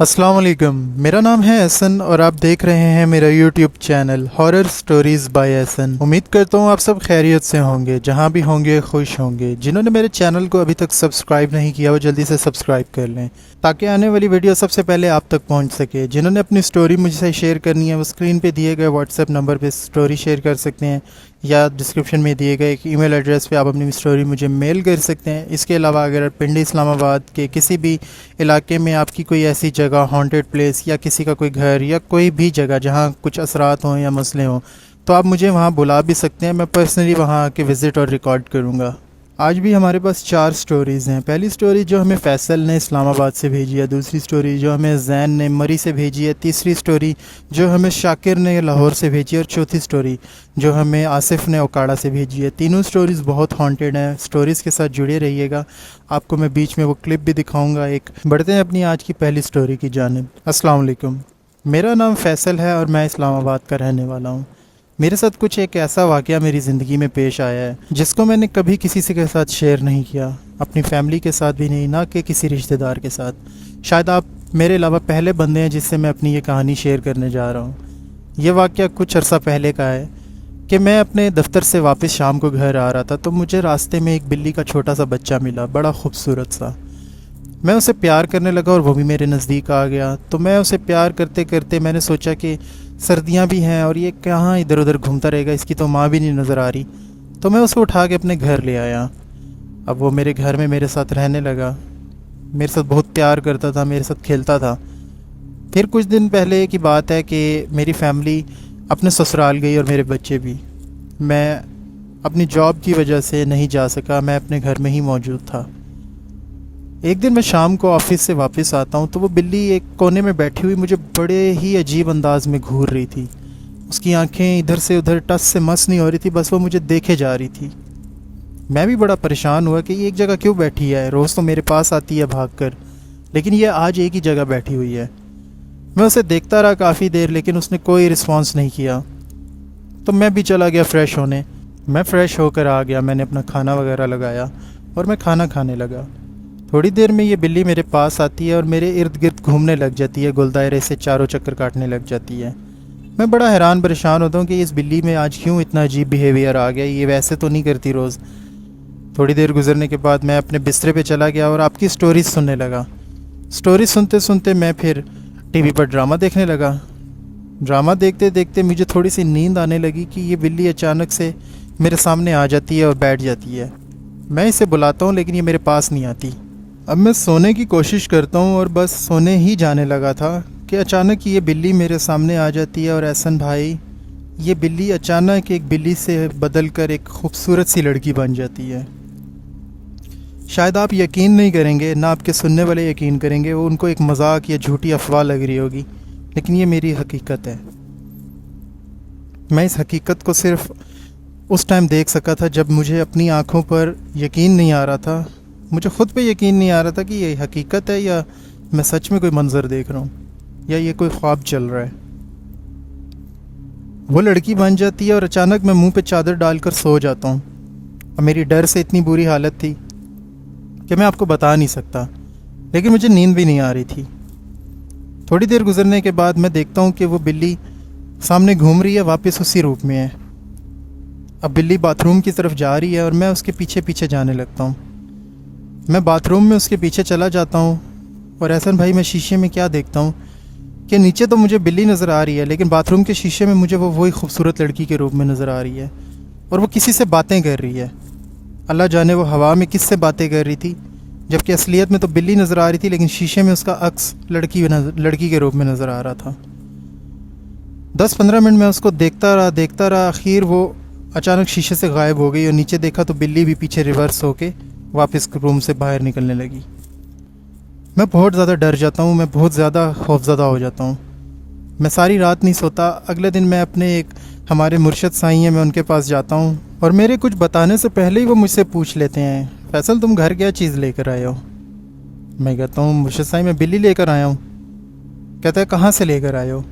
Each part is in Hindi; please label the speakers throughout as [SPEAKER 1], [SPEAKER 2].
[SPEAKER 1] अस्सलाम वालेकुम। मेरा नाम है एहसन और आप देख रहे हैं मेरा YouTube channel horror stories by Ehsan. उम्मीद करता हूँ आप सब खैरियत से होंगे, जहाँ भी होंगे खुश होंगे। जिन्होंने मेरे चैनल को अभी तक सब्सक्राइब नहीं किया वो जल्दी से सब्सक्राइब कर लें ताकि आने वाली वीडियो सबसे पहले आप तक पहुँच सके। जिन्होंने अपनी स्टोरी मुझसे शेयर करनी है वो स्क्रीन पर दिए गए व्हाट्सएप नंबर पर स्टोरी शेयर कर सकते हैं या डिस्क्रिप्शन में दिए गए एक ईमेल एड्रेस पे आप अपनी स्टोरी मुझे मेल कर सकते हैं। इसके अलावा अगर पिंडी इस्लामाबाद के किसी भी इलाके में आपकी कोई ऐसी जगह हॉन्टेड प्लेस या किसी का कोई घर या कोई भी जगह जहाँ कुछ असरात हों या मसले हों तो आप मुझे वहाँ बुला भी सकते हैं। मैं पर्सनली वहाँ आके विज़िट और रिकॉर्ड करूँगा। आज भी हमारे पास 4 स्टोरीज़ हैं। पहली स्टोरी जो हमें फ़ैसल ने इस्लामाबाद से भेजी है, दूसरी स्टोरी जो हमें ज़ैन ने मरी से भेजी है, तीसरी स्टोरी जो हमें शाकिर ने लाहौर से भेजी है और चौथी स्टोरी जो हमें आसिफ ने ओकाड़ा से भेजी है। तीनों स्टोरीज़ बहुत हॉन्टेड हैं। स्टोरीज़ के साथ जुड़े रहिएगा, आपको मैं बीच में वो क्लिप भी दिखाऊँगा। एक बढ़ते हैं अपनी आज की पहली स्टोरी की जानिब। अस्सलाम वालेकुम, मेरा नाम फ़ैसल है और मैं इस्लामाबाद का रहने वाला हूँ। मेरे साथ कुछ एक ऐसा वाक़या मेरी ज़िंदगी में पेश आया है जिसको मैंने कभी किसी से के साथ शेयर नहीं किया, अपनी फैमिली के साथ भी नहीं, ना कि किसी रिश्तेदार के साथ। शायद आप मेरे अलावा पहले बंदे हैं जिससे मैं अपनी ये कहानी शेयर करने जा रहा हूँ। ये वाक़या कुछ अरसा पहले का है कि मैं अपने दफ्तर से वापस शाम को घर आ रहा था तो मुझे रास्ते में एक बिल्ली का छोटा सा बच्चा मिला, बड़ा खूबसूरत सा। मैं उसे प्यार करने लगा और वो भी मेरे नज़दीक आ गया। तो मैं उसे प्यार करते करते मैंने सोचा कि सर्दियाँ भी हैं और ये कहाँ इधर उधर घूमता रहेगा, इसकी तो माँ भी नहीं नज़र आ रही। तो मैं उसको उठा के अपने घर ले आया। अब वो मेरे घर में मेरे साथ रहने लगा, मेरे साथ बहुत प्यार करता था, मेरे साथ खेलता था। फिर कुछ दिन पहले की बात है कि मेरी फैमिली अपने ससुराल गई और मेरे बच्चे भी। मैं अपनी जॉब की वजह से नहीं जा सका, मैं अपने घर में ही मौजूद था। एक दिन मैं शाम को ऑफिस से वापस आता हूँ तो वो बिल्ली एक कोने में बैठी हुई मुझे बड़े ही अजीब अंदाज में घूर रही थी। उसकी आंखें इधर से उधर टस से मस नहीं हो रही थी, बस वो मुझे देखे जा रही थी। मैं भी बड़ा परेशान हुआ कि ये एक जगह क्यों बैठी है, रोज़ तो मेरे पास आती है भागकर, लेकिन ये आज एक ही जगह बैठी हुई है। मैं उसे देखता रहा काफ़ी देर, लेकिन उसने कोई रिस्पॉन्स नहीं किया। तो मैं भी चला गया फ़्रेश होने। मैं फ़्रेश होकर आ गया, मैंने अपना खाना वगैरह लगाया और मैं खाना खाने लगा। थोड़ी देर में ये बिल्ली मेरे पास आती है और मेरे इर्द गिर्द घूमने लग जाती है, गुलदायरे से चारों चक्कर काटने लग जाती है। मैं बड़ा हैरान परेशान होता हूँ कि इस बिल्ली में आज क्यों इतना अजीब बिहेवियर आ गया, ये वैसे तो नहीं करती रोज़। थोड़ी देर गुजरने के बाद मैं अपने बिस्तरे पे चला गया और आपकी स्टोरीज सुनने लगा। स्टोरी सुनते सुनते मैं फिर टीवी पर ड्रामा देखने लगा। ड्रामा देखते देखते मुझे थोड़ी सी नींद आने लगी कि ये बिल्ली अचानक से मेरे सामने आ जाती है और बैठ जाती है। मैं इसे बुलाता हूँ लेकिन ये मेरे पास नहीं आती। अब मैं सोने की कोशिश करता हूँ और बस सोने ही जाने लगा था कि अचानक ये बिल्ली मेरे सामने आ जाती है। और एहसन भाई, ये बिल्ली अचानक एक बिल्ली से बदल कर एक खूबसूरत सी लड़की बन जाती है। शायद आप यकीन नहीं करेंगे, ना आपके सुनने वाले यकीन करेंगे, वो उनको एक मजाक या झूठी अफवाह लग रही होगी, लेकिन ये मेरी हकीकत है। मैं इस हकीकत को सिर्फ उस टाइम देख सका था जब मुझे अपनी आँखों पर यकीन नहीं आ रहा था। मुझे ख़ुद पे यकीन नहीं आ रहा था कि ये हकीकत है या मैं सच में कोई मंज़र देख रहा हूँ या ये कोई ख्वाब चल रहा है। वो लड़की बन जाती है और अचानक मैं मुंह पे चादर डालकर सो जाता हूँ। और मेरी डर से इतनी बुरी हालत थी कि मैं आपको बता नहीं सकता, लेकिन मुझे नींद भी नहीं आ रही थी। थोड़ी देर गुजरने के बाद मैं देखता हूँ कि वो बिल्ली सामने घूम रही है, वापस उसी रूप में है। अब बिल्ली बाथरूम की तरफ जा रही है और मैं उसके पीछे पीछे जाने लगता हूँ। मैं बाथरूम में उसके पीछे चला जाता हूँ और एहसन भाई, मैं शीशे में क्या देखता हूँ कि नीचे तो मुझे बिल्ली नज़र आ रही है, लेकिन बाथरूम के शीशे में मुझे वो वही खूबसूरत लड़की के रूप में नज़र आ रही है और वो किसी से बातें कर रही है। अल्लाह जाने वो हवा में किस से बातें कर रही थी, जबकि असलियत में तो बिल्ली नज़र आ रही थी, लेकिन शीशे में उसका अक्स लड़की के रूप में नज़र आ रहा था। 10-15 मिनट में उसको देखता रहा। आखिर वो अचानक शीशे से गायब हो गई और नीचे देखा तो बिल्ली भी पीछे रिवर्स होके वापस रूम से बाहर निकलने लगी। मैं बहुत ज़्यादा डर जाता हूँ, मैं बहुत ज़्यादा खौफज़दा हो जाता हूँ। मैं सारी रात नहीं सोता। अगले दिन मैं अपने एक हमारे मुर्शद साईं हैं, मैं उनके पास जाता हूँ और मेरे कुछ बताने से पहले ही वो मुझसे पूछ लेते हैं, फैसल तुम घर क्या चीज़ लेकर आए हो? मैं कहता हूँ मुर्शद साईं मैं बिल्ली लेकर आया हूँ। कहता है कहाँ से लेकर आए हो?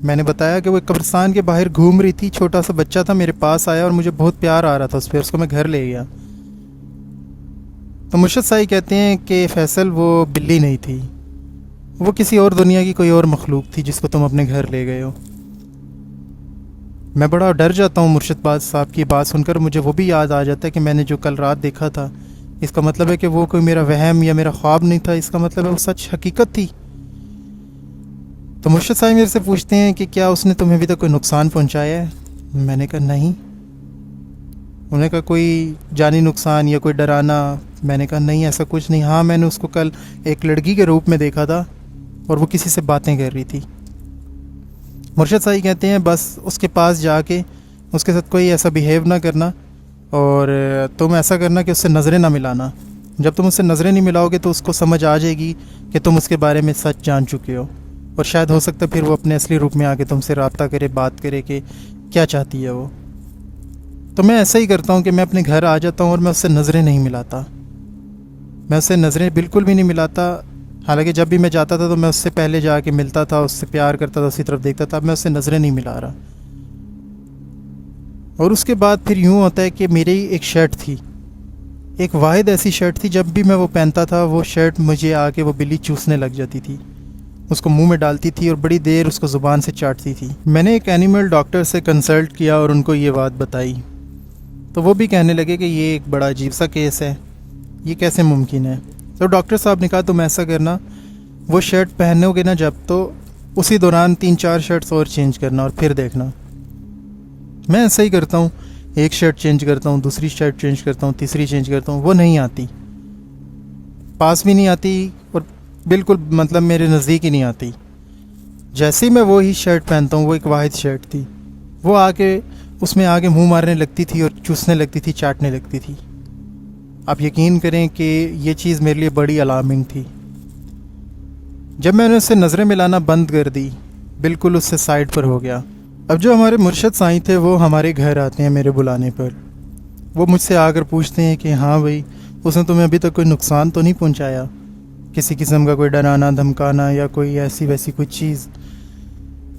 [SPEAKER 1] मैंने बताया कि वो कब्रिस्तान के बाहर घूम रही थी, छोटा सा बच्चा था, मेरे पास आया और मुझे बहुत प्यार आ रहा था उस पर, उसको मैं घर ले गया। तो मुर्शद साई कहते हैं कि फैसल वो बिल्ली नहीं थी, वो किसी और दुनिया की कोई और मखलूक थी जिसको तुम अपने घर ले गए हो। मैं बड़ा डर जाता हूँ मुर्शिद साहब की बात सुनकर। मुझे वो भी याद आ जाता है कि मैंने जो कल रात देखा था, इसका मतलब है कि वो कोई मेरा वहम या मेरा ख्वाब नहीं था, इसका मतलब है वो सच हकीकत थी। तो मुर्शिद साहब मेरे से पूछते हैं कि क्या उसने तुम्हें अभी तक कोई नुकसान पहुंचाया है। मैंने कहा नहीं। उन्होंने कहा कोई जानी नुकसान या कोई डराना। मैंने कहा नहीं, ऐसा कुछ नहीं। हाँ, मैंने उसको कल एक लड़की के रूप में देखा था और वो किसी से बातें कर रही थी। मुर्शिद साहब कहते हैं बस उसके पास जाके उसके साथ कोई ऐसा बिहेव ना करना, और तुम ऐसा करना कि उससे नज़रें ना मिलाना। जब तुम उससे नज़रें नहीं मिलाओगे तो उसको समझ आ जाएगी कि तुम उसके बारे में सच जान चुके हो, और शायद हो सकता है फिर वो अपने असली रूप में आके तुमसे रब्ता करे, बात करे कि क्या चाहती है वो। तो मैं ऐसा ही करता हूँ कि मैं अपने घर आ जाता हूँ और मैं उससे नज़रें नहीं मिलाता। मैं उससे नज़रें बिल्कुल भी नहीं मिलाता। हालांकि जब भी मैं जाता था तो मैं उससे पहले जाके मिलता था, उससे प्यार करता था, उसी तरफ देखता था। अब मैं उससे नज़रें नहीं मिला रहा। और उसके बाद फिर यूँ होता है कि मेरी एक शर्ट थी, एक वाहिद ऐसी शर्ट थी, जब भी मैं वो पहनता था वो शर्ट मुझे आके वो बिल्ली चूसने लग जाती थी, उसको मुंह में डालती थी और बड़ी देर उसको ज़ुबान से चाटती थी। मैंने एक एनिमल डॉक्टर से कंसल्ट किया और उनको ये बात बताई, तो वो भी कहने लगे कि ये एक बड़ा अजीब सा केस है, ये कैसे मुमकिन है। तो डॉक्टर साहब ने कहा तुम ऐसा करना, वो शर्ट पहनोगे ना जब, तो उसी दौरान 3-4 शर्ट्स और चेंज करना और फिर देखना। मैं ऐसा ही करता हूँ, एक शर्ट चेंज करता हूँ, दूसरी शर्ट चेंज करता हूँ, तीसरी चेंज करता हूँ, वो नहीं आती, पास भी नहीं आती और बिल्कुल मतलब मेरे नज़दीक ही नहीं आती। जैसे ही मैं वो ही शर्ट पहनता हूँ, वो एक वाहिद शर्ट थी, वो आके उसमें आगे मुंह मारने लगती थी और चूसने लगती थी, चाटने लगती थी। आप यकीन करें कि ये चीज़ मेरे लिए बड़ी अलार्मिंग थी। जब मैंने उससे नज़रें मिलाना बंद कर दी, बिल्कुल उससे साइड पर हो गया। अब जो हमारे मुर्शिद साईं थे वो हमारे घर आते हैं मेरे बुलाने पर। वो मुझसे आकर पूछते हैं कि हाँ भाई, उसने तुम्हें अभी तक कोई नुकसान तो नहीं पहुंचाया, किसी किस्म का कोई डराना धमकाना या कोई ऐसी वैसी कोई चीज़।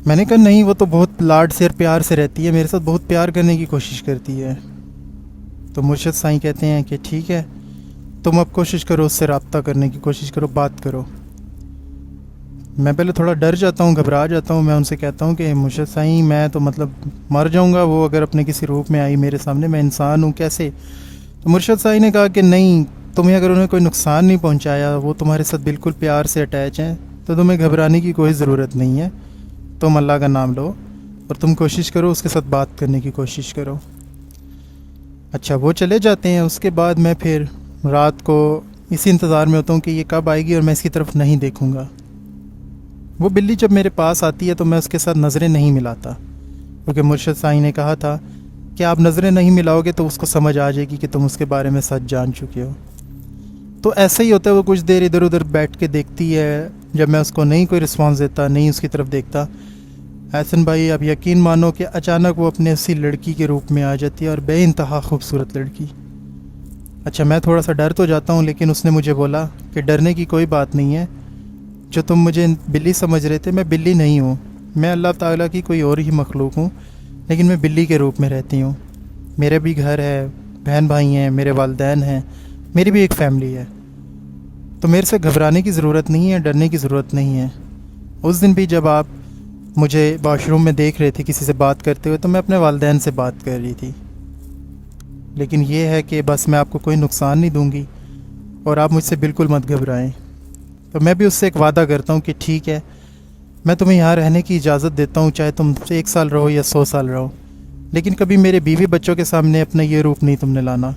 [SPEAKER 1] मैंने कहा नहीं, वो तो बहुत लाड से और प्यार से रहती है, मेरे साथ बहुत प्यार करने की कोशिश करती है। तो मुर्शिद साईं कहते हैं कि ठीक है, तुम अब कोशिश करो, उससे रब्ता करने की कोशिश करो, बात करो। मैं पहले थोड़ा डर जाता हूँ, घबरा जाता हूँ। मैं उनसे कहता हूँ कि मुर्शिद साईं मैं तो मतलब मर जाऊँगा वो अगर अपने किसी रूप में आई मेरे सामने, मैं इंसान हूँ कैसे। तो मुर्शिद साईं ने कहा कि नहीं, तुम्हें अगर उन्हें कोई नुकसान नहीं पहुँचाया, वो तुम्हारे साथ बिल्कुल प्यार से अटैच हैं, तो तुम्हें घबराने की कोई ज़रूरत नहीं है। तुम अल्लाह का नाम लो और तुम कोशिश करो, उसके साथ बात करने की कोशिश करो। अच्छा, वो चले जाते हैं। उसके बाद मैं फिर रात को इसी इंतज़ार में होता हूँ कि ये कब आएगी और मैं इसकी तरफ नहीं देखूँगा। वो बिल्ली जब मेरे पास आती है तो मैं उसके साथ नज़रें नहीं मिलाता, क्योंकि मुर्शिद साईं ने कहा था कि आप नज़रें नहीं मिलाओगे तो उसको समझ आ जाएगी कि तुम उसके बारे में सच जान चुके हो। तो ऐसा ही होता है, वो कुछ देर इधर उधर बैठ के देखती है। जब मैं उसको नहीं कोई रिस्पॉन्स देता, नहीं उसकी तरफ देखता, एहसन भाई आप यकीन मानो कि अचानक वो अपने उसी लड़की के रूप में आ जाती है, और बेइंतहा खूबसूरत लड़की। अच्छा, मैं थोड़ा सा डर तो जाता हूँ, लेकिन उसने मुझे बोला कि डरने की कोई बात नहीं है, जो तुम मुझे बिल्ली समझ रहे थे, मैं बिल्ली नहीं हूँ, मैं अल्लाह ताला की कोई और ही मखलूक हूँ, लेकिन मैं बिल्ली के रूप में रहती हूँ। मेरे भी घर है, बहन भाई हैं, मेरे वालिदैन हैं, मेरी भी एक फ़ैमिली है, तो मेरे से घबराने की ज़रूरत नहीं है, डरने की ज़रूरत नहीं है। उस दिन भी जब आप मुझे वॉशरूम में देख रहे थे किसी से बात करते हुए, तो मैं अपने वालिदैन से बात कर रही थी। लेकिन ये है कि बस मैं आपको कोई नुकसान नहीं दूंगी और आप मुझसे बिल्कुल मत घबराएं। तो मैं भी उससे एक वादा करता हूँ कि ठीक है, मैं तुम्हें यहाँ रहने की इजाज़त देता हूँ, चाहे तुम 1 साल रहो या 100 साल रहो, लेकिन कभी मेरे बीवी बच्चों के सामने अपना ये रूप नहीं तुमने लाना।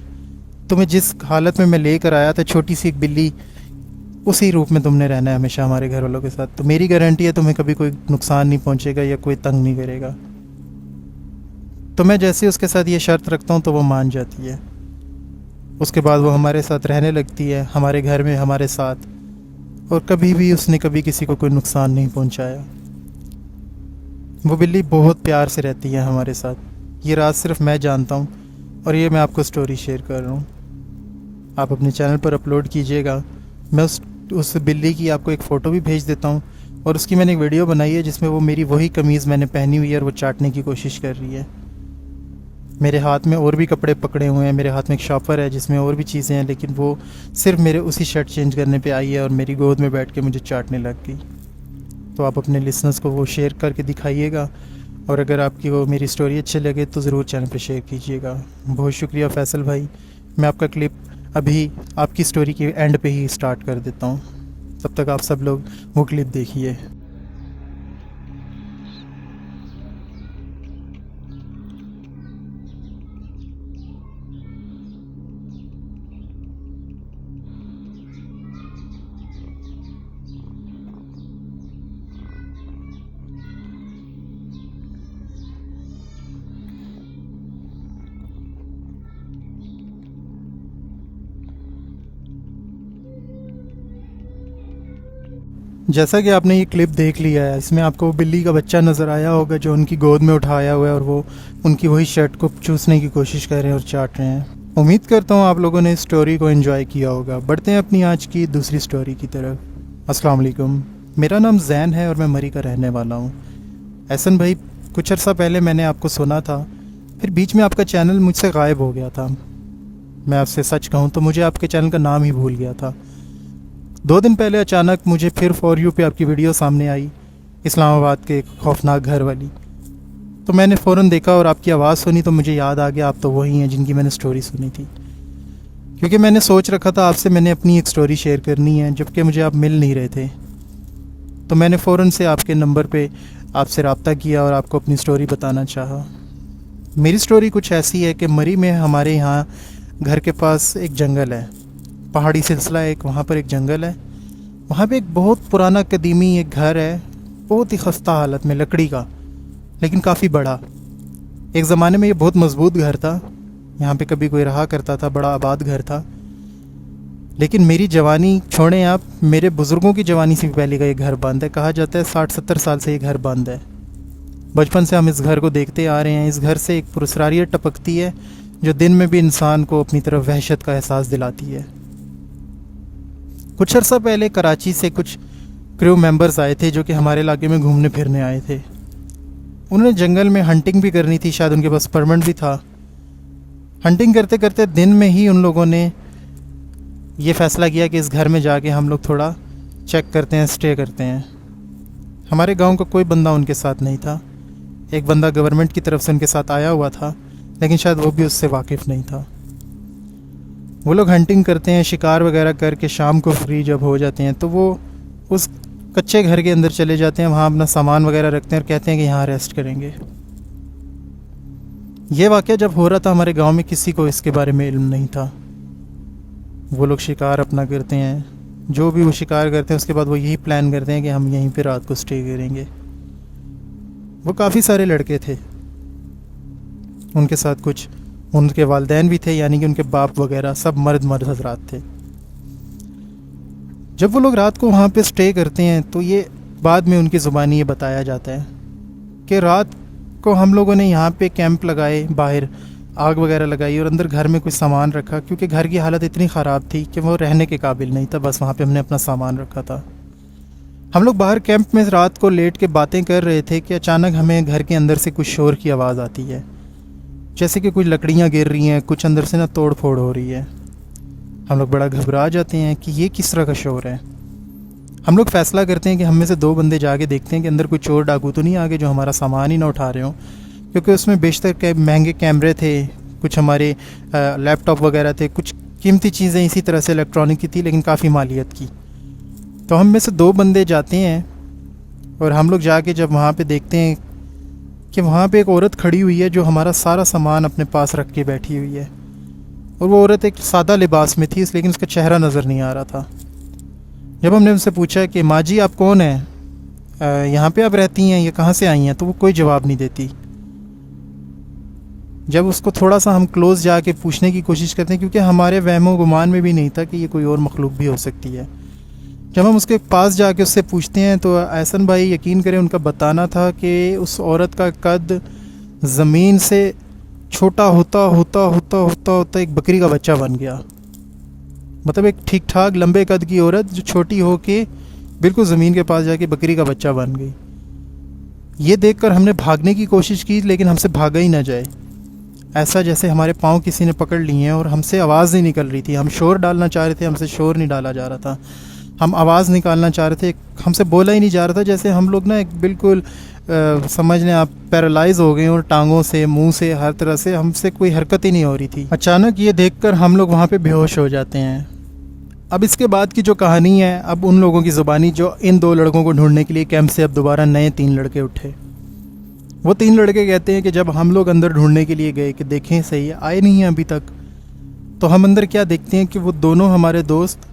[SPEAKER 1] तुम्हें जिस हालत में मैं लेकर आया था, छोटी सी एक बिल्ली, उसी रूप में तुमने रहना है हमेशा हमारे घर वालों के साथ। तो मेरी गारंटी है तुम्हें कभी कोई नुकसान नहीं पहुँचेगा या कोई तंग नहीं करेगा। तो मैं जैसे उसके साथ ये शर्त रखता हूँ तो वो मान जाती है। उसके बाद वो हमारे साथ रहने लगती है, हमारे घर में हमारे साथ, और कभी भी उसने कभी किसी को कोई नुकसान नहीं पहुंचाया। वो बिल्ली बहुत प्यार से रहती है हमारे साथ। ये राज सिर्फ मैं जानता हूँ और ये मैं आपको स्टोरी शेयर कर रहा हूँ। आप अपने चैनल पर अपलोड कीजिएगा। मैं उस बिल्ली की आपको एक फ़ोटो भी भेज देता हूँ, और उसकी मैंने एक वीडियो बनाई है जिसमें वो मेरी वही कमीज़ मैंने पहनी हुई है और वो चाटने की कोशिश कर रही है। मेरे हाथ में और भी कपड़े पकड़े हुए हैं, मेरे हाथ में एक शॉपर है जिसमें और भी चीज़ें हैं, लेकिन वो सिर्फ मेरे उसी शर्ट चेंज करने पे आई है और मेरी गोद में बैठ के मुझे चाटने लग गई। तो आप अपने लिसनर्स को वो शेयर करके दिखाइएगा, और अगर आपकी वो मेरी स्टोरी अच्छी लगे तो ज़रूर चैनल पर शेयर कीजिएगा। बहुत शुक्रिया फैसल भाई। मैं आपका क्लिप अभी आपकी स्टोरी के एंड पे ही स्टार्ट कर देता हूँ, तब तक आप सब लोग वो क्लिप देखिए। जैसा कि आपने ये क्लिप देख लिया है, इसमें आपको वो बिल्ली का बच्चा नज़र आया होगा जो उनकी गोद में उठाया हुआ है और वो उनकी वही शर्ट को चूसने की कोशिश कर रहे हैं और चाट रहे हैं। उम्मीद करता हूँ आप लोगों ने इस स्टोरी को एंजॉय किया होगा। बढ़ते हैं अपनी आज की दूसरी स्टोरी की तरफ। अस्सलाम वालेकुम, मेरा नाम जैन है और मैं मरी का रहने वाला हूँ। एहसन भाई, कुछ अर्सा पहले मैंने आपको सुना था, फिर बीच में आपका चैनल मुझसे गायब हो गया था। मैं आपसे सच कहूँ तो मुझे आपके चैनल का नाम ही भूल गया था। 2 दिन पहले अचानक मुझे फिर फॉर यू पे आपकी वीडियो सामने आई, इस्लामाबाद के एक खौफनाक घर वाली। तो मैंने फ़ौरन देखा और आपकी आवाज़ सुनी तो मुझे याद आ गया आप तो वही हैं जिनकी मैंने स्टोरी सुनी थी। क्योंकि मैंने सोच रखा था आपसे मैंने अपनी एक स्टोरी शेयर करनी है, जबकि मुझे आप मिल नहीं रहे थे। तो मैंने फ़ौरन से आपके नंबर पे आपसे रब्ता किया और आपको अपनी स्टोरी बताना चाहा। मेरी स्टोरी कुछ ऐसी है कि मरी में हमारे यहाँ घर के पास एक जंगल है, पहाड़ी सिलसिला है एक, वहाँ पर एक जंगल है। वहाँ पे एक बहुत पुराना कदीमी एक घर है, बहुत ही खस्ता हालत में, लकड़ी का, लेकिन काफ़ी बड़ा। एक ज़माने में ये बहुत मजबूत घर था, यहाँ पे कभी कोई रहा करता था, बड़ा आबाद घर था। लेकिन मेरी जवानी छोड़ें आप, मेरे बुज़ुर्गों की जवानी से भी पहले का ये घर बंद है। कहा जाता है 60-70 साल से ये घर बंद है। बचपन से हम इस घर को देखते आ रहे हैं। इस घर से एक पुरस्कारियत टपकती है जो दिन में भी इंसान को अपनी तरफ वहशत का एहसास दिलाती है। कुछ अर्सा पहले कराची से कुछ क्रू मेंबर्स आए थे जो कि हमारे इलाके में घूमने फिरने आए थे। उन्होंने जंगल में हंटिंग भी करनी थी, शायद उनके पास परमिट भी था। हंटिंग करते करते दिन में ही उन लोगों ने ये फ़ैसला किया कि इस घर में जाके हम लोग थोड़ा चेक करते हैं, स्टे करते हैं। हमारे गांव का कोई बंदा उनके साथ नहीं था। एक बंदा गवर्नमेंट की तरफ से उनके साथ आया हुआ था, लेकिन शायद वो भी उससे वाकिफ़ नहीं था। वो लोग हंटिंग करते हैं, शिकार वगैरह करके शाम को फ्री जब हो जाते हैं तो वो उस कच्चे घर के अंदर चले जाते हैं, वहाँ अपना सामान वगैरह रखते हैं और कहते हैं कि यहाँ रेस्ट करेंगे। ये वाक़या जब हो रहा था हमारे गांव में किसी को इसके बारे में इल्म नहीं था। वो लोग शिकार अपना करते हैं, जो भी वो शिकार करते हैं उसके बाद वो यही प्लान करते हैं कि हम यहीं पे रात को स्टे करेंगे। वो काफ़ी सारे लड़के थे, उनके साथ कुछ उनके वालिदैन भी थे, यानी कि उनके बाप वगैरह, सब मर्द हजरात थे। जब वो लोग रात को वहाँ पे स्टे करते हैं तो ये बाद में उनकी ज़ुबानी ये बताया जाता है कि रात को हम लोगों ने यहाँ पे कैंप लगाए, बाहर आग वगैरह लगाई और अंदर घर में कुछ सामान रखा, क्योंकि घर की हालत इतनी ख़राब थी कि वो रहने के काबिल नहीं था। बस वहाँ पे हमने अपना सामान रखा था। हम लोग बाहर कैंप में रात को लेट के बातें कर रहे थे कि अचानक हमें घर के अंदर से कुछ शोर की आवाज़ आती है, जैसे कि कुछ लकड़ियाँ गिर रही हैं, कुछ अंदर से ना तोड़ फोड़ हो रही है। हम लोग बड़ा घबरा जाते हैं कि ये किस तरह का शोर है। हम लोग फ़ैसला करते हैं कि हम में से 2 बंदे जाके देखते हैं कि अंदर कोई चोर डाकू तो नहीं आ गए जो हमारा सामान ही ना उठा रहे हों, क्योंकि उसमें बेशतर महंगे कैमरे थे, कुछ हमारे लैपटॉप वगैरह थे, कुछ कीमती चीज़ें इसी तरह से इलेक्ट्रॉनिक की थी, लेकिन काफ़ी मालियत की। तो हम में से 2 बंदे जाते हैं और हम लोग जाके जब वहाँ पे देखते हैं कि वहाँ पे एक औरत खड़ी हुई है जो हमारा सारा सामान अपने पास रख के बैठी हुई है। और वो औरत एक सादा लिबास में थी, लेकिन उसका चेहरा नज़र नहीं आ रहा था। जब हमने उनसे पूछा कि माँ जी आप कौन हैं, यहाँ पे आप रहती हैं, ये कहाँ से आई हैं, तो वो कोई जवाब नहीं देती। जब उसको थोड़ा सा हम क्लोज़ जाके पूछने की कोशिश करते हैं, क्योंकि हमारे वहमो गुमान में भी नहीं था कि ये कोई और मखलूक भी हो सकती है। जब हम उसके पास जाके उससे पूछते हैं तो एहसन भाई यकीन करें उनका बताना था कि उस औरत का कद ज़मीन से छोटा होता होता होता होता होता एक बकरी का बच्चा बन गया। मतलब एक ठीक ठाक लंबे कद की औरत जो छोटी हो के बिल्कुल ज़मीन के पास जाके बकरी का बच्चा बन गई। ये देखकर हमने भागने की कोशिश की, लेकिन हमसे भागा ही ना जाए। ऐसा जैसे हमारे पाँव किसी ने पकड़ लिए हैं और हमसे आवाज़ नहीं निकल रही थी। हम शोर डालना चाह रहे थे, हमसे शोर नहीं डाला जा रहा था। हम आवाज़ निकालना चाह रहे थे, हमसे बोला ही नहीं जा रहा था। जैसे हम लोग ना एक बिल्कुल समझ लें आप पैरालाइज हो गए और टांगों से, मुंह से, हर तरह से हमसे कोई हरकत ही नहीं हो रही थी। अचानक ये देखकर हम लोग वहाँ पे बेहोश हो जाते हैं। अब इसके बाद की जो कहानी है, अब उन लोगों की ज़ुबानी जो इन 2 लड़कों को ढूंढने के लिए कैंप से अब दोबारा नए 3 लड़के उठे। वो 3 लड़के कहते हैं कि जब हम लोग अंदर ढूंढने के लिए गए कि देखें सही आए नहीं हैं अभी तक, तो हम अंदर क्या देखते हैं कि वो दोनों हमारे दोस्त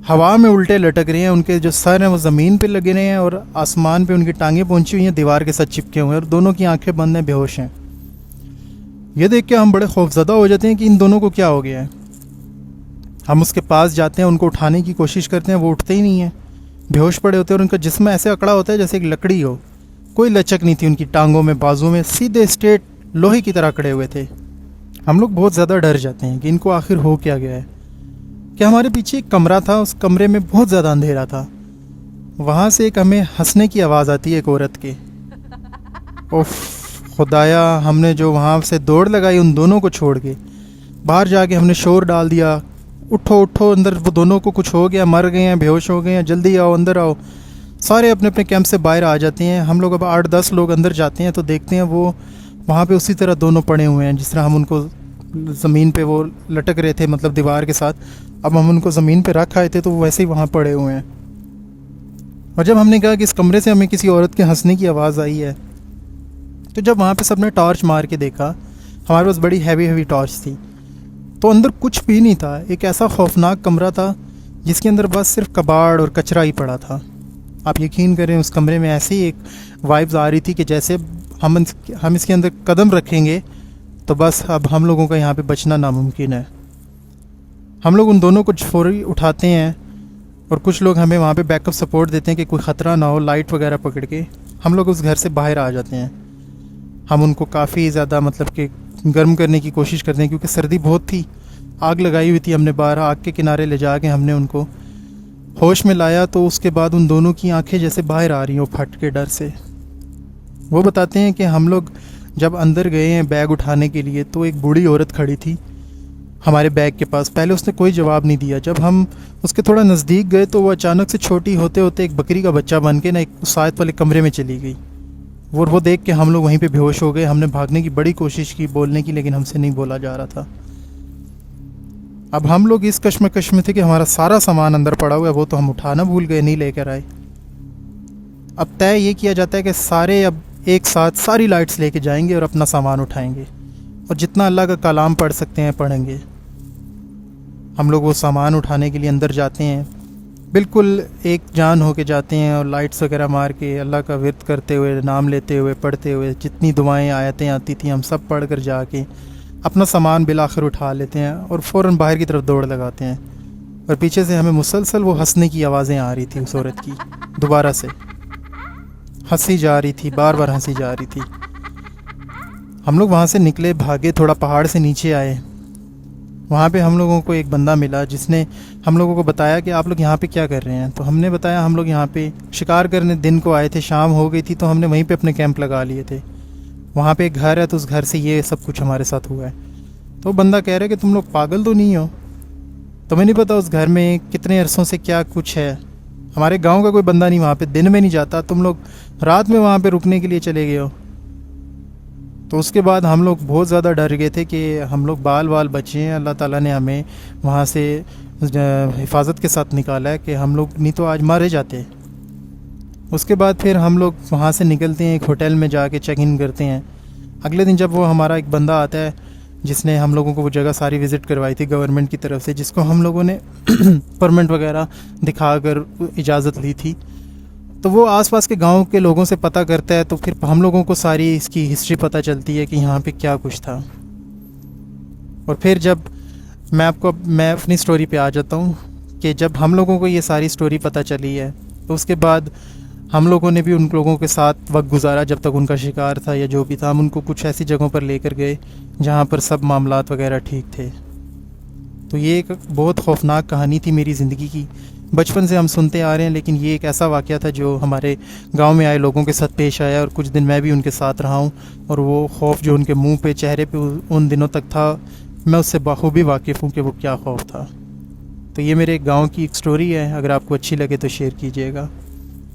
[SPEAKER 1] हवा में उल्टे लटक रहे हैं। उनके जो सर हैं वो ज़मीन पे लगे रहे हैं और आसमान पे उनकी टांगें पहुंची हुई हैं, दीवार के साथ चिपके हुए हैं, और दोनों की आंखें बंद हैं, बेहोश हैं। ये देख के हम बड़े खौफजदा हो जाते हैं कि इन दोनों को क्या हो गया है। हम उसके पास जाते हैं, उनको उठाने की कोशिश करते हैं, वो उठते ही नहीं हैं, बेहोश पड़े होते हैं और उनका जिस्म ऐसे अकड़ा होता है जैसे एक लकड़ी हो। कोई लचक नहीं थी उनकी टांगों में, बाजू में, सीधे स्ट्रेट लोहे की तरह खड़े हुए थे। हम लोग बहुत ज़्यादा डर जाते हैं कि इनको आखिर हो क्या गया है। कि हमारे पीछे एक कमरा था, उस कमरे में बहुत ज़्यादा अंधेरा था। वहाँ से एक हमें हंसने की आवाज़ आती है एक औरत के। ओफ खुदाया, हमने जो वहाँ से दौड़ लगाई उन दोनों को छोड़ के, बाहर जाके हमने शोर डाल दिया, उठो उठो अंदर, वो दोनों को कुछ हो गया, मर गए हैं, बेहोश हो गए हैं, जल्दी आओ अंदर आओ। सारे अपने अपने कैंप से बाहर आ जाते हैं। हम लोग अब 8-10 लोग अंदर जाते हैं तो देखते हैं वो वहाँ पे उसी तरह दोनों पड़े हुए हैं जिस तरह हम उनको ज़मीन पे वो लटक रहे थे, मतलब दीवार के साथ। अब हम उनको ज़मीन पे रख आए थे तो वो वैसे ही वहाँ पड़े हुए हैं। और जब हमने कहा कि इस कमरे से हमें किसी औरत के हंसने की आवाज़ आई है, तो जब वहाँ पे सबने टॉर्च मार के देखा, हमारे पास बड़ी हैवी टॉर्च थी, तो अंदर कुछ भी नहीं था। एक ऐसा खौफनाक कमरा था जिसके अंदर बस सिर्फ कबाड़ और कचरा ही पड़ा था। आप यकीन करें उस कमरे में ऐसी एक वाइब्स आ रही थी कि जैसे हम इसके अंदर कदम रखेंगे तो बस अब हम लोगों का यहाँ पे बचना नामुमकिन है। हम लोग उन दोनों को फ़ौरी उठाते हैं और कुछ लोग हमें वहाँ पे बैकअप सपोर्ट देते हैं कि कोई ख़तरा ना हो, लाइट वगैरह पकड़ के हम लोग उस घर से बाहर आ जाते हैं। हम उनको काफ़ी ज़्यादा मतलब कि गर्म करने की कोशिश करते हैं क्योंकि सर्दी बहुत थी। आग लगाई हुई थी हमने बाहर, आग के किनारे ले जा के हमने उनको होश में लाया। तो उसके बाद उन दोनों की आंखें जैसे बाहर आ रही हों फट के डर से। वो बताते हैं कि हम लोग जब अंदर गए हैं बैग उठाने के लिए तो एक बूढ़ी औरत खड़ी थी हमारे बैग के पास। पहले उसने कोई जवाब नहीं दिया। जब हम उसके थोड़ा नज़दीक गए तो वो अचानक से छोटी होते होते एक बकरी का बच्चा बन के ना एक साथ वाले कमरे में चली गई। वो देख के हम लोग वहीं पे बेहोश हो गए। हमने भागने की बड़ी कोशिश की, बोलने की, लेकिन हमसे नहीं बोला जा रहा था। अब हम लोग इस कश्मकश में थे कि हमारा सारा सामान अंदर पड़ा हुआ है, वो तो हम उठाना भूल गए, नहीं लेकर आए। अब तय ये किया जाता है कि सारे अब एक साथ सारी लाइट्स लेके जाएंगे और अपना सामान उठाएंगे और जितना अल्लाह का कलाम पढ़ सकते हैं पढ़ेंगे। हम लोग वो सामान उठाने के लिए अंदर जाते हैं, बिल्कुल एक जान होके जाते हैं और लाइट्स वगैरह मार के अल्लाह का विर्द करते हुए, नाम लेते हुए, पढ़ते हुए, जितनी दुआएं आयतें आती थी हम सब पढ़ कर जाके अपना सामान बिलाखिर उठा लेते हैं और फ़ौरन बाहर की तरफ दौड़ लगाते हैं। और पीछे से हमें मुसलसल वो हंसने की आवाज़ें आ रही थी। उस औरत की दोबारा से हंसी जा रही थी, बार बार हंसी जा रही थी। हम लोग वहाँ से निकले, भागे, थोड़ा पहाड़ से नीचे आए। वहाँ पे हम लोगों को एक बंदा मिला जिसने हम लोगों को बताया कि आप लोग यहाँ पे क्या कर रहे हैं। तो हमने बताया हम लोग यहाँ पे शिकार करने दिन को आए थे, शाम हो गई थी तो हमने वहीं पे अपने कैंप लगा लिए थे। वहाँ पे एक घर है तो उस घर से ये सब कुछ हमारे साथ हुआ है। तो बंदा कह रहा है कि तुम लोग पागल तो नहीं हो, तुम्हें नहीं पता उस घर में कितने अरसों से क्या कुछ है। हमारे गांव का कोई बंदा नहीं वहाँ पे दिन में नहीं जाता, तुम लोग रात में वहाँ पे रुकने के लिए चले गए हो। तो उसके बाद हम लोग बहुत ज़्यादा डर गए थे कि हम लोग बाल बाल बचे हैं। अल्लाह ताला ने हमें वहाँ से हिफाजत के साथ निकाला है कि हम लोग नहीं तो आज मारे जाते। उसके बाद फिर हम लोग वहाँ से निकलते हैं, एक होटल में जाके चेक इन करते हैं। अगले दिन जब वो हमारा एक बंदा आता है जिसने हम लोगों को वो जगह सारी विज़िट करवाई थी गवर्नमेंट की तरफ से, जिसको हम लोगों ने परमिट वगैरह दिखाकर इजाज़त ली थी, तो वो आसपास के गांव के लोगों से पता करता है। तो फिर हम लोगों को सारी इसकी हिस्ट्री पता चलती है कि यहाँ पे क्या कुछ था। और फिर जब मैं अपनी स्टोरी पे आ जाता हूँ कि जब हम लोगों को ये सारी स्टोरी पता चली है तो उसके बाद हम लोगों ने भी उन लोगों के साथ वक्त गुजारा जब तक उनका शिकार था या जो भी था। हम उनको कुछ ऐसी जगहों पर लेकर गए जहाँ पर सब मामलात वगैरह ठीक थे। तो ये एक बहुत खौफनाक कहानी थी मेरी ज़िंदगी की बचपन से हम सुनते आ रहे हैं, लेकिन ये एक ऐसा वाक़या था जो हमारे गांव में आए लोगों के साथ पेश आया, और कुछ दिन मैं भी उनके साथ रहा हूँ। और वो खौफ जो उनके मुंह पे, चेहरे पे उन दिनों तक था, मैं उससे बखूबी वाकिफ़ हूँ कि वो क्या खौफ था। तो ये मेरे गांव की एक स्टोरी है, अगर आपको अच्छी लगे तो शेयर कीजिएगा।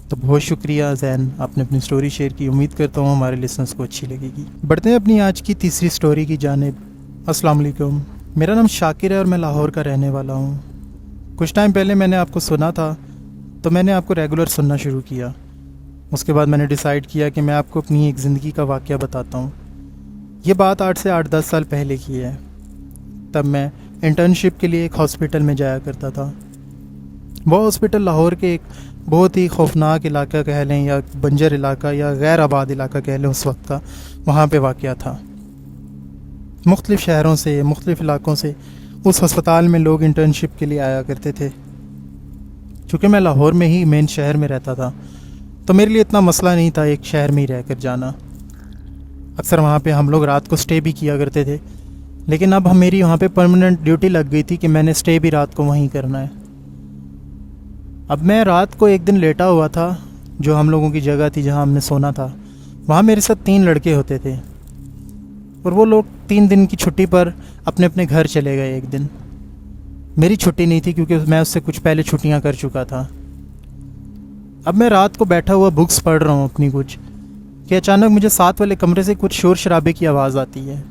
[SPEAKER 1] तो बहुत शुक्रिया ज़ैन, आपने अपनी स्टोरी शेयर की। उम्मीद करता हूँ हमारे लिसनर्स को अच्छी लगेगी। बढ़ते हैं अपनी आज की तीसरी स्टोरी की जानिब। अस्सलाम वालेकुम, मेरा नाम शाकिर है और मैं लाहौर का रहने वाला हूँ। कुछ टाइम पहले मैंने आपको सुना था, तो मैंने आपको रेगुलर सुनना शुरू किया। उसके बाद मैंने डिसाइड किया कि मैं आपको अपनी एक ज़िंदगी का वाक़या बताता हूँ। ये बात 8 से 8-10 साल पहले की है। तब मैं इंटर्नशिप के लिए एक हॉस्पिटल में जाया करता था। वो हॉस्पिटल लाहौर के एक बहुत ही खौफनाक इलाका कह लें, या बंजर इलाका, या गैर आबाद इलाका कह लें उस वक्त का, वहाँ पे वाक़या था। मुख्तलिफ़ शहरों से, मुख्तलिफ़ इलाकों से उस अस्पताल में लोग इंटर्नशिप के लिए आया करते थे। चूँकि मैं लाहौर में ही मेन शहर में रहता था, तो मेरे लिए इतना मसला नहीं था एक शहर में ही रहकर जाना। अक्सर वहाँ पे हम लोग रात को स्टे भी किया करते थे, लेकिन अब मेरी वहाँ पे परमानेंट ड्यूटी लग गई थी कि मैंने स्टे भी रात को वहीं करना है। अब मैं रात को एक दिन लेटा हुआ था, जो हम लोगों की जगह थी जहाँ हमने सोना था, वहाँ मेरे साथ 3 लड़के होते थे, और वो लोग 3 दिन की छुट्टी पर अपने अपने घर चले गए। एक दिन मेरी छुट्टी नहीं थी, क्योंकि मैं उससे कुछ पहले छुट्टियां कर चुका था। अब मैं रात को बैठा हुआ बुक्स पढ़ रहा हूँ अपनी कुछ, कि अचानक मुझे साथ वाले कमरे से कुछ शोर शराबे की आवाज़ आती है।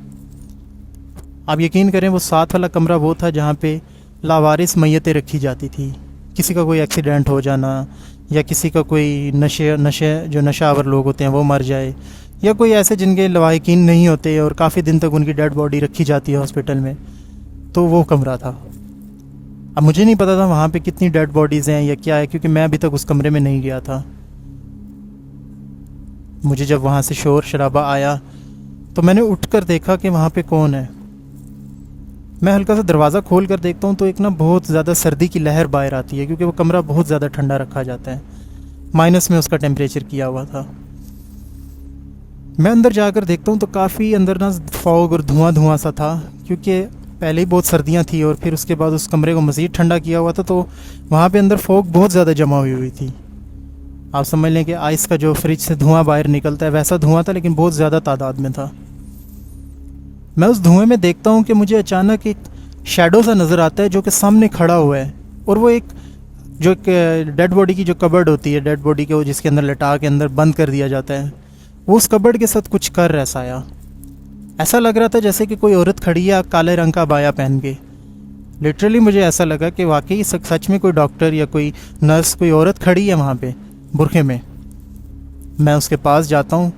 [SPEAKER 1] आप यकीन करें, वो साथ वाला कमरा वो था जहाँ पे लावारिस मैयतें रखी जाती थी। किसी का कोई एक्सीडेंट हो जाना, या किसी का कोई जो नशावर लोग होते हैं वो मर जाए, या कोई ऐसे जिनके लवाहिकीन नहीं होते और काफ़ी दिन तक उनकी डेड बॉडी रखी जाती है हॉस्पिटल में, तो वो कमरा था। अब मुझे नहीं पता था वहाँ पे कितनी डेड बॉडीज़ हैं या क्या है, क्योंकि मैं अभी तक उस कमरे में नहीं गया था। मुझे जब वहाँ से शोर शराबा आया, तो मैंने उठकर देखा कि वहाँ पे कौन है। मैं हल्का सा दरवाज़ा खोल कर देखता हूँ, तो एक ना बहुत ज़्यादा सर्दी की लहर बाहर आती है, क्योंकि वो कमरा बहुत ज़्यादा ठंडा रखा जाता है, माइनस में उसका टेम्परेचर किया हुआ था। मैं अंदर जाकर देखता हूँ तो काफ़ी अंदर ना फॉग और धुआं सा था, क्योंकि पहले ही बहुत सर्दियाँ थी और फिर उसके बाद उस कमरे को मज़ीद ठंडा किया हुआ था, तो वहाँ पे अंदर फॉग बहुत ज़्यादा जमा हुई थी। आप समझ लें कि आइस का जो फ्रिज से धुआं बाहर निकलता है वैसा धुआं था, लेकिन बहुत ज़्यादा तादाद में था। मैं उस धुएं में देखता हूँ कि मुझे अचानक एक शैडो सा नज़र आता है जो कि सामने खड़ा हुआ है, और वो एक डेड बॉडी की जो कबर्ड होती है, डेड बॉडी के वो जिसके अंदर लटा के अंदर बंद कर दिया जाता है, वो उस कबर्ड के साथ कुछ कर ऐसा आया। ऐसा लग रहा था जैसे कि कोई औरत खड़ी है काले रंग का बाया पहन के। लिटरली मुझे ऐसा लगा कि वाकई सच में कोई डॉक्टर या कोई नर्स, कोई औरत खड़ी है वहाँ पे बुरखे में। मैं उसके पास जाता हूँ,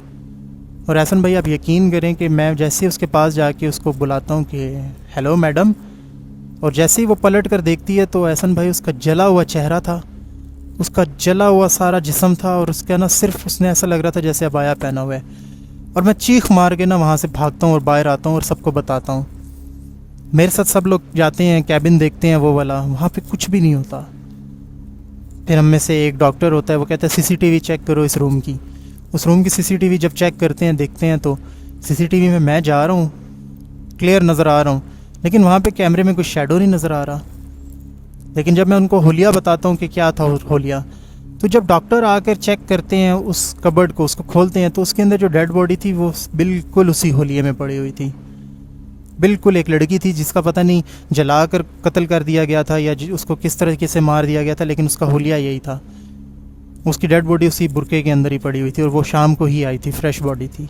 [SPEAKER 1] और एहसन भाई आप यकीन करें कि मैं जैसे ही उसके पास जाके उसको बुलाता हूँ कि हेलो मैडम, और जैसे ही वो पलट कर देखती है तो एहसन भाई उसका जला हुआ चेहरा था, उसका जला हुआ सारा जिस्म था, और उसका ना सिर्फ उसने ऐसा लग रहा था जैसे अबाया पहना हुआ है। और मैं चीख मार के ना वहाँ से भागता हूँ और बाहर आता हूँ और सबको बताता हूँ। मेरे साथ सब लोग जाते हैं, कैबिन देखते हैं वो वाला, वहाँ पे कुछ भी नहीं होता। फिर हम में से एक डॉक्टर होता है, वो कहता है सीसीटीवी चेक करो इस रूम की। उस रूम की सीसीटीवी जब चेक करते हैं, देखते हैं, तो सीसीटीवी में मैं जा रहा हूँ, क्लियर नज़र आ रहा हूँ, लेकिन वहाँ पे कैमरे में कोई शेडो नहीं नज़र आ रहा। लेकिन जब मैं उनको होलिया बताता हूँ कि क्या था होलिया, तो जब डॉक्टर आकर चेक करते हैं उस कबर्ड को, उसको खोलते हैं, तो उसके अंदर जो डेड बॉडी थी वो बिल्कुल उसी होलिये में पड़ी हुई थी। बिल्कुल एक लड़की थी जिसका पता नहीं जला कर कत्ल कर दिया गया था या उसको किस तरीके से मार दिया गया था, लेकिन उसका होलिया यही था। उसकी डेड बॉडी उसी बुरके के अंदर ही पड़ी हुई थी, और वो शाम को ही आई थी, फ्रेश बॉडी थी।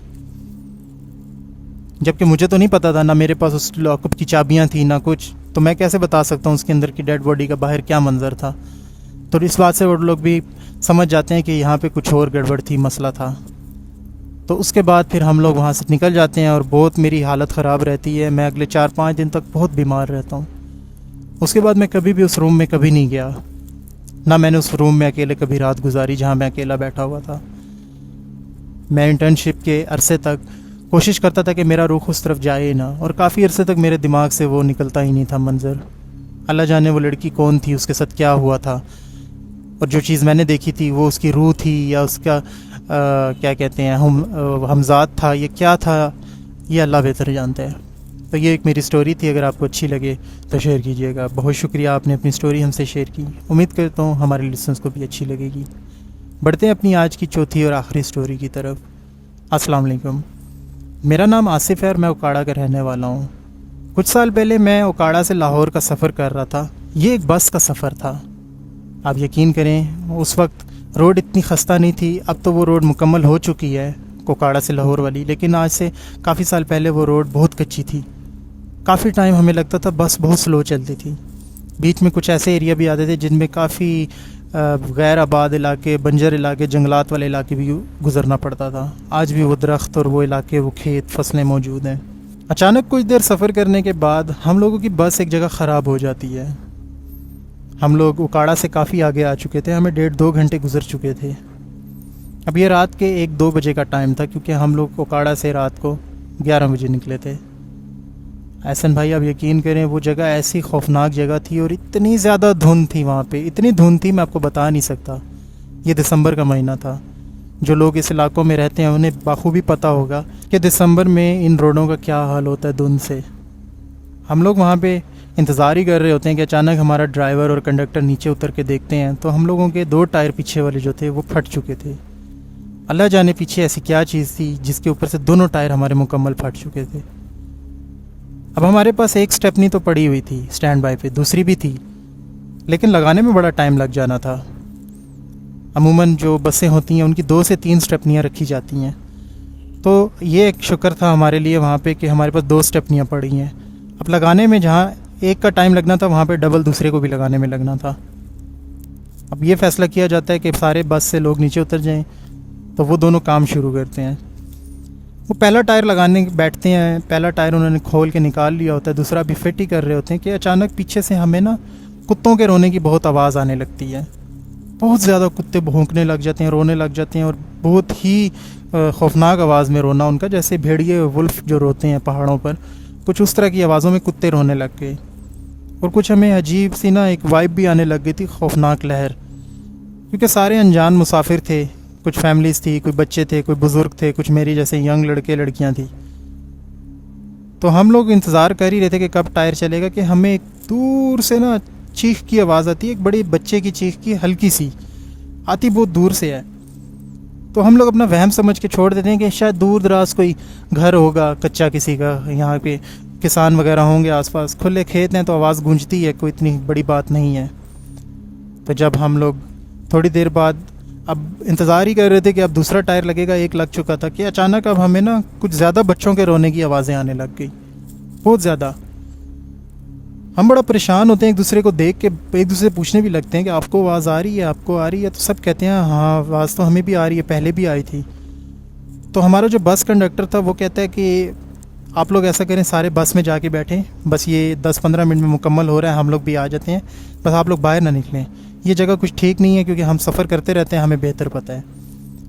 [SPEAKER 1] जबकि मुझे तो नहीं पता था, ना मेरे पास उस लॉकअप की चाबियाँ थी ना कुछ, तो मैं कैसे बता सकता हूँ उसके अंदर की डेड बॉडी का बाहर क्या मंजर था। तो इस बात से वो लोग भी समझ जाते हैं कि यहाँ पे कुछ और गड़बड़ थी, मसला था। तो उसके बाद फिर हम लोग वहाँ से निकल जाते हैं, और बहुत मेरी हालत ख़राब रहती है। मैं अगले 4-5 दिन तक बहुत बीमार रहता हूँ। उसके बाद मैं कभी भी उस रूम में कभी नहीं गया, ना मैंने उस रूम में अकेले कभी रात गुजारी जहाँ मैं अकेला बैठा हुआ था। मैं इंटर्नशिप के अरसे तक कोशिश करता था कि मेरा रुख उस तरफ जाए ना, और काफ़ी अरसे तक मेरे दिमाग से वो निकलता ही नहीं था मंज़र। अल्लाह जाने वो लड़की कौन थी, उसके साथ क्या हुआ था, और जो चीज़ मैंने देखी थी वो उसकी रूह थी या उसका क्या कहते हैं हमजाद था, ये क्या था, ये अल्लाह बेहतर जानता है। तो ये एक मेरी स्टोरी थी, अगर आपको अच्छी लगे तो शेयर कीजिएगा। बहुत शुक्रिया, आपने अपनी स्टोरी हमसे शेयर की। उम्मीद करता हूँ हमारे लिसनर्स को भी अच्छी लगेगी। बढ़ते हैं अपनी आज की चौथी और आखिरी स्टोरी की तरफ। अस्सलाम वालेकुम, मेरा नाम आसिफ़ है और मैं ओकाड़ा का रहने वाला हूँ। कुछ साल पहले मैं ओकाड़ा से लाहौर का सफ़र कर रहा था। ये एक बस का सफ़र था। आप यकीन करें, उस वक्त रोड इतनी खस्ता नहीं थी। अब तो वो रोड मुकम्मल हो चुकी है, ओकाड़ा से लाहौर वाली, लेकिन आज से काफ़ी साल पहले वो रोड बहुत कच्ची थी। काफ़ी टाइम हमें लगता था बस बहुत स्लो चलती थी। बीच में कुछ ऐसे एरिया भी आते थे जिनमें काफ़ी गैर आबाद इलाके, बंजर इलाके, जंगलात वाले इलाके भी गुज़रना पड़ता था। आज भी वो दरख्त और वो इलाके, वो खेत, फसलें मौजूद हैं। अचानक कुछ देर सफ़र करने के बाद हम लोगों की बस एक जगह ख़राब हो जाती है। हम लोग ओकाड़ा से काफ़ी आगे आ चुके थे, हमें 1.5-2 घंटे गुजर चुके थे। अब ये रात के 1-2 बजे का टाइम था, क्योंकि हम लोग ओकाड़ा से रात को 11 बजे निकले थे। एहसन भाई, आप यकीन करें, वो जगह ऐसी खौफनाक जगह थी और इतनी ज़्यादा धुंध थी वहाँ पे, इतनी धुंध थी मैं आपको बता नहीं सकता। ये दिसंबर का महीना था। जो लोग इस इलाकों में रहते हैं उन्हें बाखूबी पता होगा कि दिसंबर में इन रोडों का क्या हाल होता है धुंध से। हम लोग वहाँ पे इंतज़ार ही कर रहे होते हैं कि अचानक हमारा ड्राइवर और कंडक्टर नीचे उतर के देखते हैं तो हम लोगों के 2 टायर पीछे वाले जो थे वो फट चुके थे। अल्लाह जाने पीछे ऐसी क्या चीज़ थी जिसके ऊपर से दोनों टायर हमारे मुकम्मल फट चुके थे। अब हमारे पास एक स्टेपनी तो पड़ी हुई थी स्टैंड बाय पे, दूसरी भी थी, लेकिन लगाने में बड़ा टाइम लग जाना था। अमूमन जो बसें होती हैं उनकी 2 से 3 स्टेपनियाँ रखी जाती हैं, तो ये एक शुक्र था हमारे लिए वहाँ पे कि हमारे पास 2 स्टेपनियाँ पड़ी हैं। अब लगाने में जहाँ एक का टाइम लगना था, वहाँ पे डबल दूसरे को भी लगाने में लगना था। अब ये फ़ैसला किया जाता है कि सारे बस से लोग नीचे उतर जाएं, तो वो दोनों काम शुरू करते हैं। वो पहला टायर लगाने बैठते हैं, पहला टायर उन्होंने खोल के निकाल लिया होता है, दूसरा भी फिट ही कर रहे होते हैं कि अचानक पीछे से हमें ना कुत्तों के रोने की बहुत आवाज़ आने लगती है। बहुत ज़्यादा कुत्ते भौंकने लग जाते हैं, रोने लग जाते हैं, और बहुत ही खौफनाक आवाज़ में रोना उनका, जैसे भेड़िए वुल्फ जो रोते हैं पहाड़ों पर, कुछ उस तरह की आवाज़ों में कुत्ते रोने लग गए। और कुछ हमें अजीब सी ना एक वाइब भी आने लग गई थी, खौफनाक लहर, क्योंकि सारे अनजान मुसाफिर थे। कुछ फैमिलीज़ थी, कोई बच्चे थे, कोई बुज़ुर्ग थे, कुछ मेरी जैसे यंग लड़के लड़कियां थी। तो हम लोग इंतज़ार कर ही रहे थे कि कब टायर चलेगा, कि हमें एक दूर से ना चीख की आवाज़ आती है, एक बड़े बच्चे की चीख की, हल्की सी आती, बहुत दूर से है। तो हम लोग अपना वहम समझ के छोड़ देते हैं कि शायद दूर दराज कोई घर होगा कच्चा किसी का, यहाँ पे किसान वगैरह होंगे आसपास, खुले खेत हैं तो आवाज़ गूंजती है, कोई इतनी बड़ी बात नहीं है। तो जब हम लोग थोड़ी देर बाद अब इंतज़ार ही कर रहे थे कि अब दूसरा टायर लगेगा, एक लग चुका था, कि अचानक अब हमें ना कुछ ज़्यादा बच्चों के रोने की आवाज़ें आने लग गई, बहुत ज़्यादा। हम बड़ा परेशान होते हैं, एक दूसरे को देख के एक दूसरे से पूछने भी लगते हैं कि आपको आवाज़ आ रही है, आपको आ रही है? तो सब कहते हैं हाँ आवाज़ तो हमें भी आ रही है, पहले भी आई थी। तो हमारा जो बस कंडक्टर था वो कहता है कि आप लोग ऐसा करें, सारे बस में जाके बैठें, बस ये 10-15 मिनट में मुकम्मल हो रहा है, हम लोग भी आ जाते हैं, बस आप लोग बाहर ना निकलें, ये जगह कुछ ठीक नहीं है, क्योंकि हम सफ़र करते रहते हैं, हमें बेहतर पता है।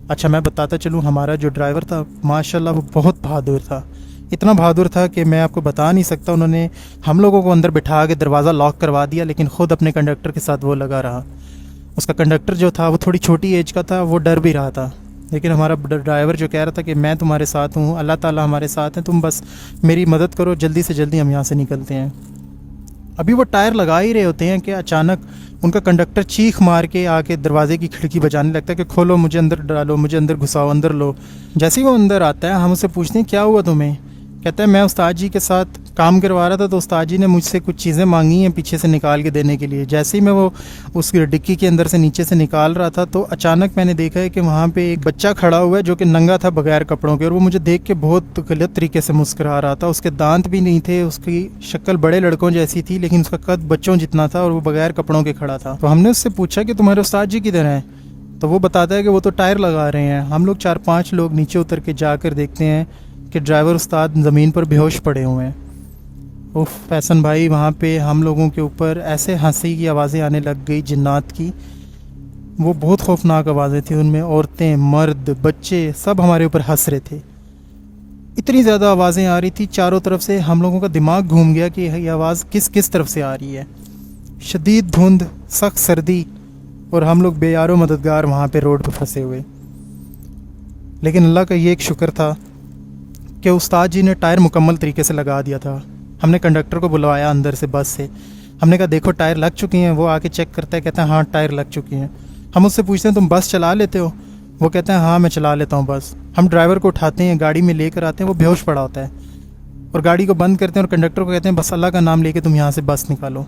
[SPEAKER 1] अच्छा, मैं बताता चलूँ, हमारा जो ड्राइवर था माशाल्लाह वो बहुत बहादुर था, इतना बहादुर था कि मैं आपको बता नहीं सकता। उन्होंने हम लोगों को अंदर बिठा के दरवाज़ा लॉक करवा दिया, लेकिन ख़ुद अपने कंडक्टर के साथ वो लगा रहा। उसका कंडक्टर जो था वो थोड़ी छोटी एज का था, वो डर भी रहा था, लेकिन हमारा ड्राइवर जो कह रहा था कि मैं तुम्हारे साथ हूँ, अल्लाह ताला हमारे साथ हैं, तुम बस मेरी मदद करो, जल्दी से जल्दी हम यहाँ से निकलते हैं। अभी वो टायर लगा ही रहे होते हैं कि अचानक उनका कंडक्टर चीख मार के आके दरवाजे की खिड़की बजाने लगता है कि खोलो, मुझे अंदर डालो, मुझे अंदर घुसाओ, अंदर लो। जैसे ही वो अंदर आता है हम उससे पूछते हैं क्या हुआ तुम्हें? कहता है मैं उस्ताद जी के साथ काम करवा रहा था, तो उस्ताद जी ने मुझसे कुछ चीज़ें मांगी हैं पीछे से निकाल के देने के लिए। जैसे ही मैं वो उस डिक्की के अंदर से नीचे से निकाल रहा था, तो अचानक मैंने देखा है कि वहाँ पे एक बच्चा खड़ा हुआ है जो कि नंगा था बगैर कपड़ों के, और वो मुझे देख के बहुत गलत तरीके से मुस्कुरा रहा था। उसके दांत भी नहीं थे, उसकी शक्ल बड़े लड़कों जैसी थी, लेकिन उसका कद बच्चों जितना था, और वो बगैर कपड़ों के खड़ा था। तो हमने उससे पूछा कि तुम्हारे उस्ताद जी किधर हैं? तो वो बताता है कि वो तो टायर लगा रहे हैं। हम लोग 4-5 लोग नीचे उतर के जाकर देखते हैं कि ड्राइवर उस्ताद ज़मीन पर बेहोश पड़े हुए हैं। उफ फैसन भाई, वहाँ पे हम लोगों के ऊपर ऐसे हंसी की आवाज़ें आने लग गई जिन्नात की। वो बहुत खौफनाक आवाज़ें थी, उनमें औरतें, मर्द, बच्चे सब हमारे ऊपर हंस रहे थे। इतनी ज़्यादा आवाज़ें आ रही थी चारों तरफ से, हम लोगों का दिमाग घूम गया कि ये आवाज़ किस किस तरफ से आ रही है। शदीद धुंध, सख्त सर्दी, और हम लोग बेयारो मददगार वहाँ पे रोड पर फंसे हुए। लेकिन अल्लाह का ये एक शुक्र था कि उस्ताद जी ने टायर मुकम्मल तरीके से लगा दिया था। हमने कंडक्टर को बुलवाया अंदर से बस से। हमने कहा देखो टायर लग चुकी हैं। वो आके चेक करता है, कहता है हाँ टायर लग चुकी हैं। हम उससे पूछते हैं तुम बस चला लेते हो? वो कहता है हाँ मैं चला लेता हूँ बस। हम ड्राइवर को उठाते हैं, गाड़ी में लेकर आते हैं, वो बेहोश पड़ा होता है और गाड़ी को बंद करते हैं और कंडक्टर को कहते हैं बस अल्लाह का नाम लेके तुम यहाँ से बस निकालो।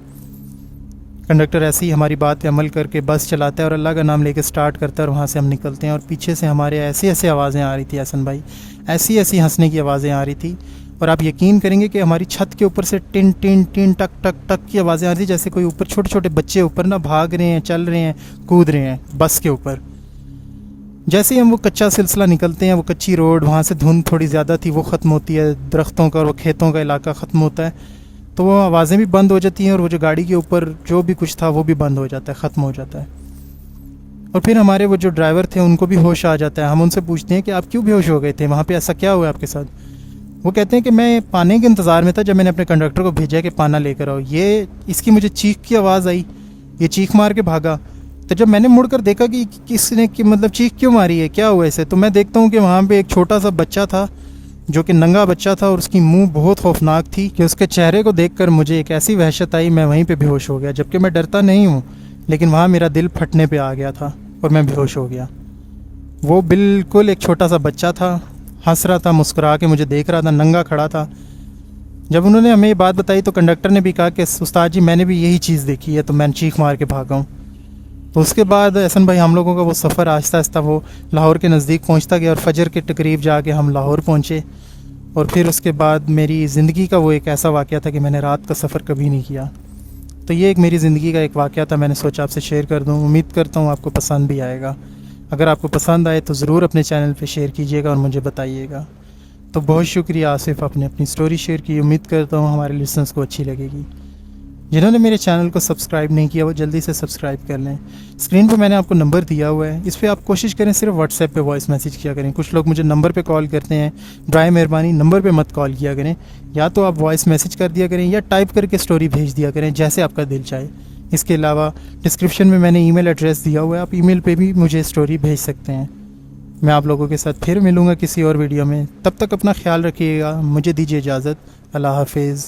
[SPEAKER 1] कंडक्टर ऐसे ही हमारी बात पे अमल करके बस चलाता है और अल्लाह का नाम लेके स्टार्ट करता है और वहाँ से हम निकलते हैं। और पीछे से हमारे ऐसी ऐसी आवाज़ें आ रही थी एहसन भाई, ऐसी ऐसी हंसने की आवाज़ें आ रही थी। और आप यकीन करेंगे कि हमारी छत के ऊपर से टिन टिन टिन टक टक टक की आवाज़ें आ रही थी, जैसे कोई ऊपर छोटे छोटे बच्चे ऊपर ना भाग रहे हैं, चल रहे हैं, कूद रहे हैं बस के ऊपर। जैसे ही हम वो कच्चा सिलसिला निकलते हैं, वो कच्ची रोड, वहाँ से धुंध थोड़ी ज़्यादा थी, वो ख़त्म होती है, दरख्तों का और वो खेतों का इलाका ख़त्म होता है, तो वो आवाज़ें भी बंद हो जाती हैं और वो जो गाड़ी के ऊपर जो भी कुछ था वो भी बंद हो जाता है, ख़त्म हो जाता है। और फिर हमारे वो जो ड्राइवर थे उनको भी होश आ जाता है। हम उनसे पूछते हैं कि आप क्यों बेहोश हो गए थे, वहाँ पे ऐसा क्या हुआ आपके साथ? वो कहते हैं कि मैं पानी के इंतज़ार में था, जब मैंने अपने कंडक्टर को भेजा कि पाना लेकर आओ, ये इसकी मुझे चीख की आवाज़ आई, ये चीख मार के भागा। तो जब मैंने मुड़कर देखा कि किसने कि मतलब चीख क्यों मारी है, क्या हुआ इसे, तो मैं देखता हूँ कि वहाँ पे एक छोटा सा बच्चा था जो कि नंगा बच्चा था और उसकी मुंह बहुत खौफनाक थी कि उसके चेहरे को देखकर मुझे एक ऐसी वहशत आई, मैं वहीं पे बेहोश हो गया। जबकि मैं डरता नहीं हूँ, लेकिन वहाँ मेरा दिल फटने पे आ गया था और मैं बेहोश हो गया। वो बिल्कुल एक छोटा सा बच्चा था, हंस रहा था, मुस्कुरा के मुझे देख रहा था, नंगा खड़ा था। जब उन्होंने हमें ये बात बताई तो कंडक्टर ने भी कहा कि उस्ताद जी मैंने भी यही चीज़ देखी है, तो मैंने चीख मार के भागा हूँ। तो उसके बाद एहसन भाई हम लोगों का वो सफ़र आहिस्ता आहिस्ता वो लाहौर के नज़दीक पहुँचता गया और फजर के तकरीब जाके हम लाहौर पहुँचे। और फिर उसके बाद मेरी ज़िंदगी का वो एक ऐसा वाक़या था कि मैंने रात का सफ़र कभी नहीं किया। तो ये एक मेरी ज़िंदगी का एक वाक़या था, मैंने सोचा आपसे शेयर कर दूँ। उम्मीद करता हूँ आपको पसंद भी आएगा। अगर आपको पसंद आए तो ज़रूर अपने चैनल पे शेयर कीजिएगा और मुझे बताइएगा। तो बहुत शुक्रिया आसिफ, आपने अपनी स्टोरी शेयर की। उम्मीद करता हूँ हमारे लिसनर्स को अच्छी लगेगी। जिन्होंने मेरे चैनल को सब्सक्राइब नहीं किया वो जल्दी से सब्सक्राइब कर लें। स्क्रीन पे मैंने आपको नंबर दिया हुआ है, इस पर आप कोशिश करें सिर्फ व्हाट्सएप पे वॉइस मैसेज किया करें। कुछ लोग मुझे नंबर पे कॉल करते हैं, ड्राई मेहरबानी नंबर पे मत कॉल किया करें। या तो आप वॉइस मैसेज कर दिया करें या टाइप करके स्टोरी भेज दिया करें, जैसे आपका दिल चाहे। इसके अलावा डिस्क्रिप्शन में मैंने ईमेल एड्रेस दिया हुआ है, आप ईमेल पे भी मुझे स्टोरी भेज सकते हैं। मैं आप लोगों के साथ फिर मिलूँगा किसी और वीडियो में। तब तक अपना ख्याल रखिएगा। मुझे दीजिए इजाज़त। अल्लाह हाफिज़।